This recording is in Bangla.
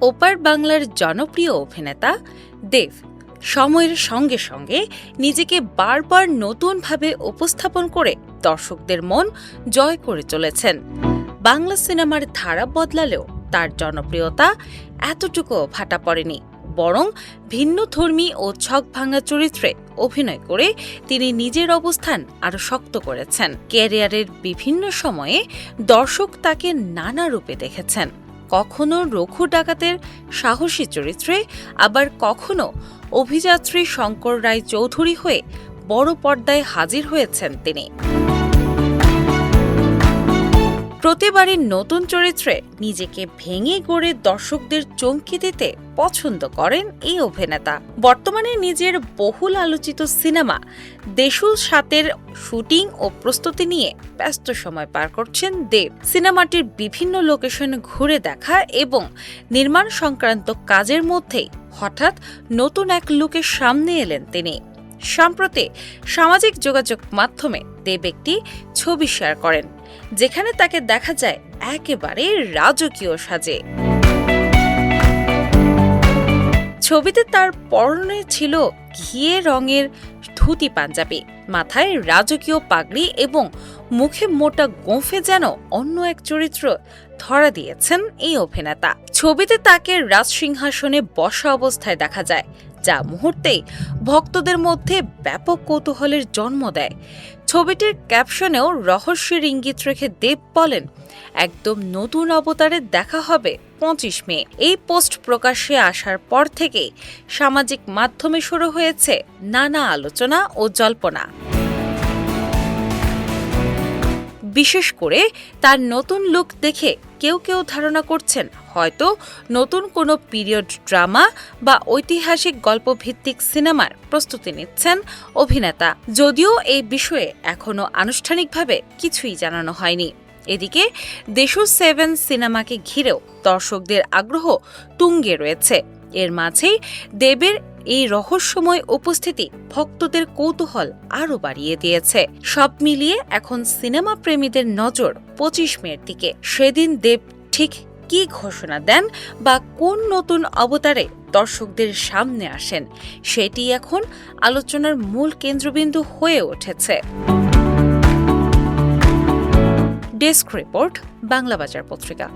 ওপার বাংলার জনপ্রিয় অভিনেতা দেব সময়ের সঙ্গে সঙ্গে নিজেকে বারবার নতুনভাবে উপস্থাপন করে দর্শকদের মন জয় করে চলেছেন। বাংলা সিনেমার ধারা বদলালেও তার জনপ্রিয়তা এতটুকুও ভাটা পড়েনি, বরং ভিন্নধর্মী ও ছকভাঙা চরিত্রে অভিনয় করে তিনি নিজের অবস্থান আরও শক্ত করেছেন। ক্যারিয়ারের বিভিন্ন সময়ে দর্শক তাকে নানা রূপে দেখেছেন, কখনো রঘু ডাকাতের সাহসী চরিত্রে, আবার কখনো অভিযাত্রী শঙ্কর রায় চৌধুরী হয়ে বড় পর্দায় হাজির হয়েছেন তিনি। প্রতিবারই নতুন চরিত্রে নিজেকে ভেঙে গড়ে দর্শকদের চমকে দিতে পছন্দ করেন এই অভিনেতা। বর্তমানে নিজের বহুল আলোচিত সিনেমা দেশুল ৭-এর শুটিং ও প্রস্তুতি নিয়ে ব্যস্ত সময় পার করছেন দেব। সিনেমাটির বিভিন্ন লোকেশন ঘুরে দেখা এবং নির্মাণ সংক্রান্ত কাজের মধ্যেই হঠাৎ নতুন এক লুকের সামনে এলেন তিনি। সম্প্রতি সামাজিক যোগাযোগ মাধ্যমে দেব একটি ছবি শেয়ার করেন, যেখানে তাকে দেখা যায় একেবারে রাজকীয় সাজে। ছবিতে তার পরনে ছিল ঘিয়ে রঙের ধুতি পাঞ্জাবি, মাথায় রাজকীয় পাগড়ি এবং মুখে মোটা গোঁফে যেন অন্য এক চরিত্র ধরা দিয়েছেন এই অভিনেতা। ছবিতে তাকে রাজসিংহাসনে বসা অবস্থায় দেখা যায়, যা মুহূর্তেই ভক্তদের মধ্যে ব্যাপক কৌতূহলের জন্ম দেয়। ছবিটির ক্যাপশনেও রহস্যের ইঙ্গিত রেখে দেব বলেন, একদম নতুন অবতারে দেখা হবে ২৫ মে। এই পোস্ট প্রকাশ্যে আসার পর থেকেই সামাজিক মাধ্যমে শুরু হয়েছে নানা আলোচনা ও জল্পনা। বিশেষ করে তার নতুন লুক দেখে কেউ কেউ ধারণা করছেন হয়তো নতুন কোনো পিরিয়ড ড্রামা বা ঐতিহাসিক গল্পভিত্তিক সিনেমার প্রস্তুতি নিচ্ছেন অভিনেতা, যদিও এই বিষয়ে এখনও আনুষ্ঠানিকভাবে কিছুই জানানো হয়নি। এদিকে দেশুল ৭ সিনেমাকে ঘিরেও দর্শকদের আগ্রহ তুঙ্গে রয়েছে। এর মাঝেই দেবের এই রহস্যময় উপস্থিতি ভক্তদের কৌতূহল আরও বাড়িয়ে দিয়েছে। সব মিলিয়ে এখন সিনেমা প্রেমীদের নজর ২৫ মের দিকে। সেদিন দেব ঠিক কি ঘোষণা দেন বা কোন নতুন অবতারে দর্শকদের সামনে আসেন, সেটি এখন আলোচনার মূল কেন্দ্রবিন্দু হয়ে উঠেছে। ডেস্ক রিপোর্ট, বাংলা বাজার পত্রিকা।